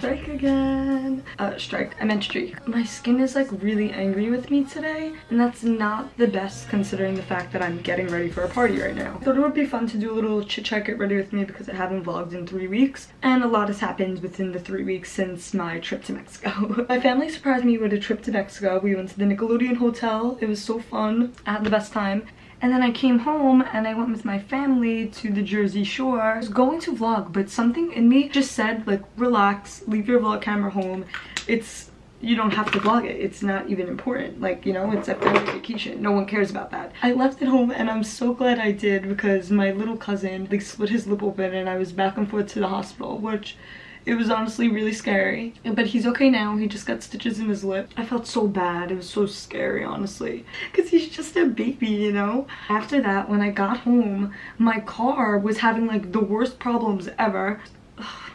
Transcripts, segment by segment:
Strike again. Strike. I meant streak. My skin is like really angry with me today, and that's not the best considering the fact that I'm getting ready for a party right now. I thought it would be fun to do a little chit chat get ready with me because I haven't vlogged in 3 weeks, and a lot has happened within the 3 weeks since my trip to Mexico. My family surprised me with a trip to Mexico. We went to the Nickelodeon Hotel. It was so fun. I had the best time. And then I came home and I went with my family to the Jersey Shore. I was going to vlog, but something in me just said, like, relax, leave your vlog camera home. You don't have to vlog it. It's not even important. Like, you know, it's a family vacation. No one cares about that. I left it home and I'm so glad I did because my little cousin, like, split his lip open and I was back and forth to the hospital, which it was honestly really scary. But he's okay now. He just got stitches in his lip. I felt so bad. It was so scary, honestly, because he's just a baby, you know? After that, when I got home, my car was having like the worst problems ever.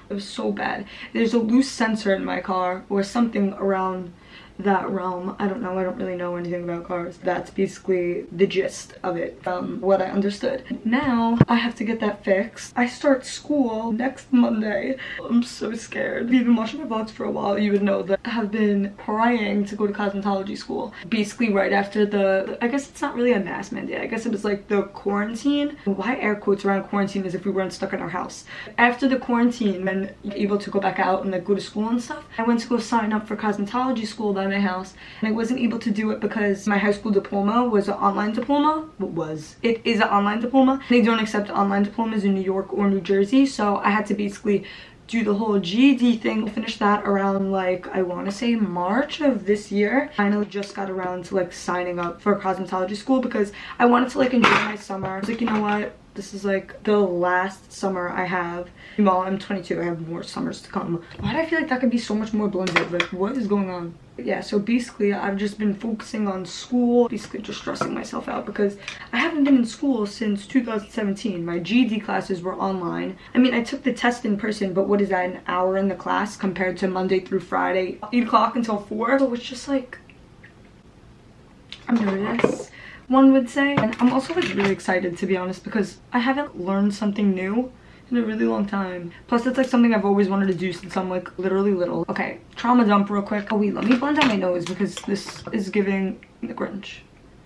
It was so bad. There's a loose sensor in my car or something around that realm. I don't know. I don't really know anything about cars. That's basically the gist of it from what I understood. Now I have to get that fixed. I start school next Monday. I'm so scared. If you've been watching my vlogs for a while, you would know that I have been praying to go to cosmetology school. Basically right after the, I guess it's not really a mask mandate. I guess it was like the quarantine. Why air quotes around quarantine as if we weren't stuck in our house? After the quarantine, when you're able to go back out and like go to school and stuff, I went to go sign up for cosmetology school by my house, and I wasn't able to do it because my high school diploma was an online diploma. It is an online diploma. They don't accept online diplomas in New York or New Jersey, so I had to basically do the whole GED thing. Finish that around like, I want to say March of this year. Finally just got around to like signing up for cosmetology school because I wanted to like enjoy my summer. I was like, you know what? This is like the last summer I have. Well, I'm 22. I have more summers to come. Why do I feel like that could be so much more blended? Like, what is going on? Yeah, so basically I've just been focusing on school, basically just stressing myself out because I haven't been in school since 2017. My GED classes were online. I mean, I took the test in person, but what is that, an hour in the class compared to Monday through Friday, 8 o'clock until 4? So it's just like, I'm nervous, one would say. And I'm also like really excited, to be honest, because I haven't learned something new in a really long time. Plus it's like something I've always wanted to do since I'm like literally little. Okay, trauma dump real quick. Oh wait, let me blend out my nose because this is giving the Grinch.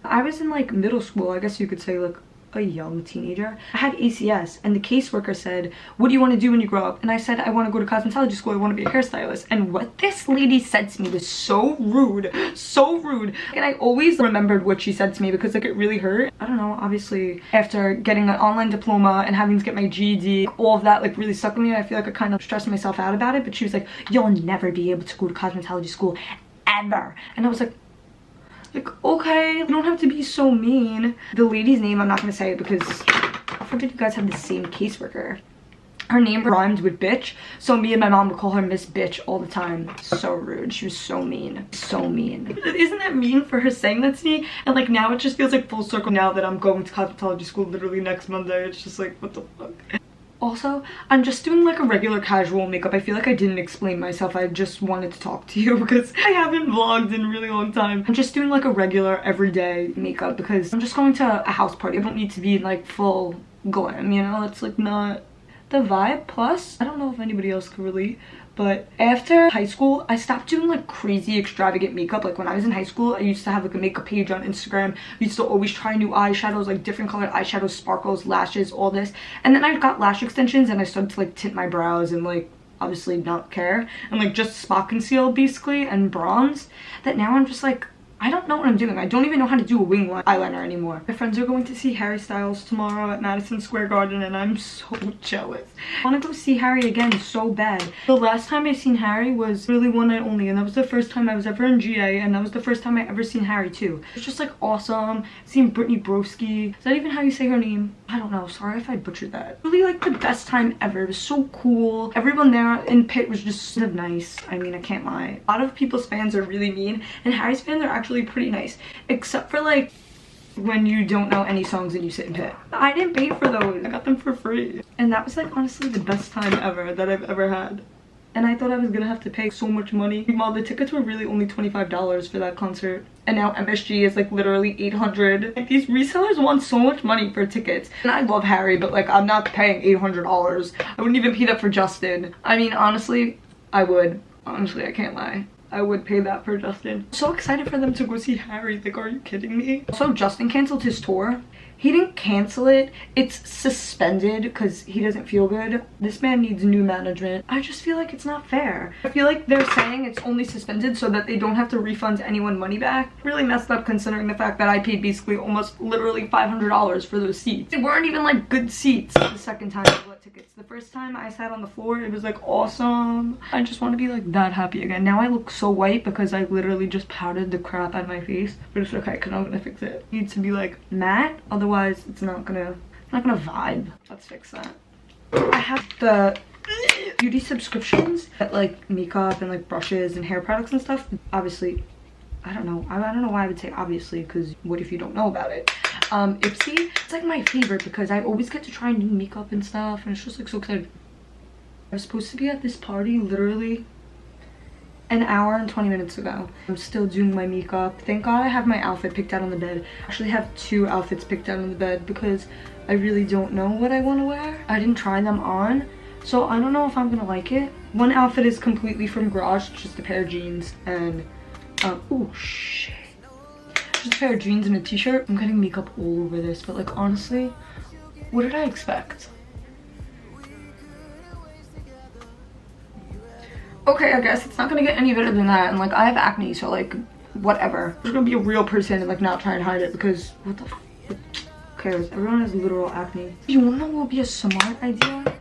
I was in like middle school, I guess you could say like a young teenager. I had ACS and the caseworker said, what do you want to do when you grow up? And I said, I want to go to cosmetology school. I want to be a hairstylist. And what this lady said to me was so rude, so rude. And I always remembered what she said to me because like it really hurt. I don't know, obviously after getting an online diploma and having to get my GED, all of that like really stuck with me. I feel like I kind of stressed myself out about it, but she was like, you'll never be able to go to cosmetology school ever. And I was like, okay, you don't have to be so mean. The lady's name, I'm not gonna say it because I forget you guys have the same caseworker. Her name rhymed with bitch, so me and my mom would call her Miss Bitch all the time. So rude. She was so mean. So mean. Isn't that mean for her saying that to me? And like now it just feels like full circle now that I'm going to cosmetology school literally next Monday. It's just like, what the fuck? Also, I'm just doing like a regular casual makeup. I feel like I didn't explain myself. I just wanted to talk to you because I haven't vlogged in a really long time. I'm just doing like a regular everyday makeup because I'm just going to a house party. I don't need to be like full glam, you know? It's like not the vibe. Plus, I don't know if anybody else could relate, but after high school, I stopped doing like crazy extravagant makeup. Like when I was in high school, I used to have like a makeup page on Instagram. I used to always try new eyeshadows, like different colored eyeshadows, sparkles, lashes, all this. And then I got lash extensions and I started to like tint my brows and like obviously not care. And like just spot conceal basically and bronze. That now I'm just like, I don't know what I'm doing. I don't even know how to do a wing eyeliner anymore. My friends are going to see Harry Styles tomorrow at Madison Square Garden and I'm so jealous. I want to go see Harry again so bad. The last time I seen Harry was really one night only, and that was the first time I was ever in GA, and that was the first time I ever seen Harry too. It's just like awesome. Seeing Brittany Broski. Is that even how you say her name? I don't know. Sorry if I butchered that. Really like the best time ever. It was so cool. Everyone there in Pitt was just sort of nice. I mean, I can't lie. A lot of people's fans are really mean, and Harry's fans are actually pretty nice, except for like when you don't know any songs and you sit in Pit. I didn't pay for those. I got them for free. And that was like honestly the best time ever that I've ever had. And I thought I was gonna have to pay so much money. While the tickets were really only $25 for that concert. And now MSG is like literally $800. Like these resellers want so much money for tickets. And I love Harry, but like I'm not paying $800. I wouldn't even pay that for Justin. I mean, honestly, I would. Honestly, I can't lie. I would pay that for Justin. So excited for them to go see Harry. Like, are you kidding me? Also, Justin canceled his tour. He didn't cancel it. It's suspended because he doesn't feel good. This man needs new management. I just feel like it's not fair. I feel like they're saying it's only suspended so that they don't have to refund anyone money back. Really messed up considering the fact that I paid basically almost literally $500 for those seats. They weren't even like good seats the second time I bought tickets. The first time I sat on the floor, it was like awesome. I just want to be like that happy again. Now I look so white because I literally just powdered the crap out of my face. But it's okay because I'm gonna fix it. It needs to be like matte, otherwise it's not gonna vibe. Let's fix that. I have the beauty subscriptions that like makeup and like brushes and hair products and stuff. Obviously, I don't know why I would say obviously, because what if you don't know about it? Ipsy, it's like my favorite because I always get to try new makeup and stuff, and it's just like so exciting. I was supposed to be at this party literally an hour and 20 minutes ago. I'm still doing my makeup. Thank God I have my outfit picked out on the bed. I actually have 2 outfits picked out on the bed because I really don't know what I want to wear. I didn't try them on, so I don't know if I'm gonna like it. One outfit is completely from Garage, just a pair of jeans and oh shit, just a pair of jeans and a t-shirt. I'm getting makeup all over this, but like honestly, what did I expect? Okay, I guess it's not gonna get any better than that, and like I have acne, so like whatever. I'm just gonna be a real person and like not try and hide it because what the who cares? Everyone has literal acne. You wanna know what would be a smart idea?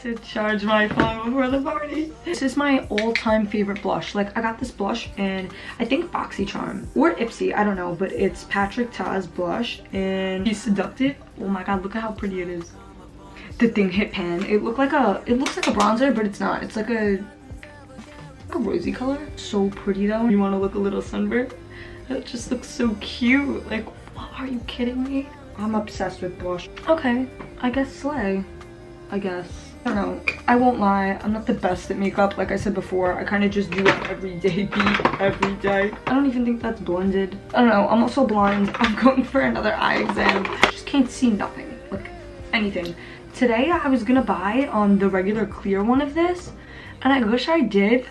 To charge my phone before the party. This is my all-time favorite blush. Like I got this blush and I think BoxyCharm or Ipsy, I don't know, but it's Patrick Ta's blush and he's seductive. Oh my god, look at how pretty it is. The thing hit pan. It looks like a bronzer, but it's not. It's like a rosy color. So pretty though. You want to look a little sunburned? It just looks so cute. Like, what, are you kidding me? I'm obsessed with blush. Okay, I guess slay. I guess. I don't know. I won't lie. I'm not the best at makeup. Like I said before, I kind of just do it everyday beat every day. I don't even think that's blended. I don't know. I'm also blind. I'm going for another eye exam. I just can't see nothing. Like, anything. Today, I was gonna buy the regular clear one of this, and I wish I did.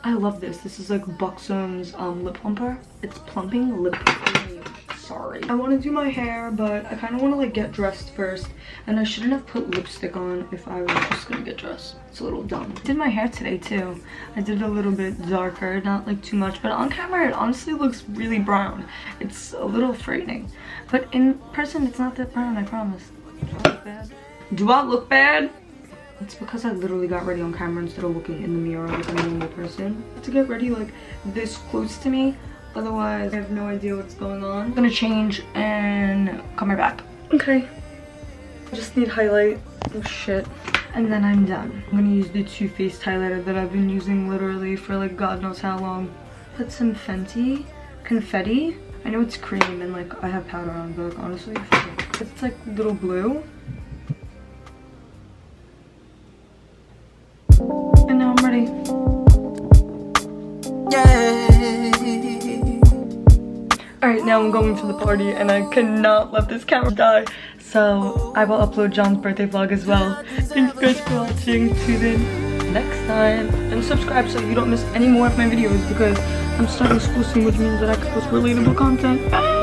I love this. This is like Buxom's lip plumper. It's plumping lip cream. Sorry. I want to do my hair, but I kind of want to like get dressed first, and I shouldn't have put lipstick on if I was just gonna get dressed. It's a little dumb. I did my hair today too. I did a little bit darker, not like too much, but on camera it honestly looks really brown. It's a little frightening, but in person it's not that brown, I promise. Do I look bad? Do I look bad? It's because I literally got ready on camera instead of looking in the mirror like a normal person. I have to get ready like this close to me, otherwise I have no idea what's going on. I'm gonna change and come right back. Okay. I just need highlight. Oh shit. And then I'm done. I'm gonna use the Too Faced highlighter that I've been using literally for like God knows how long. Put some Fenty confetti. I know it's cream and like I have powder on, but like, honestly, it's like little blue. And now I'm ready. Alright, now I'm going to the party and I cannot let this camera die. So I will upload John's birthday vlog as well. Thank you guys for watching. Tune in next time. And subscribe so you don't miss any more of my videos because I'm starting school soon, which means that I can post relatable content.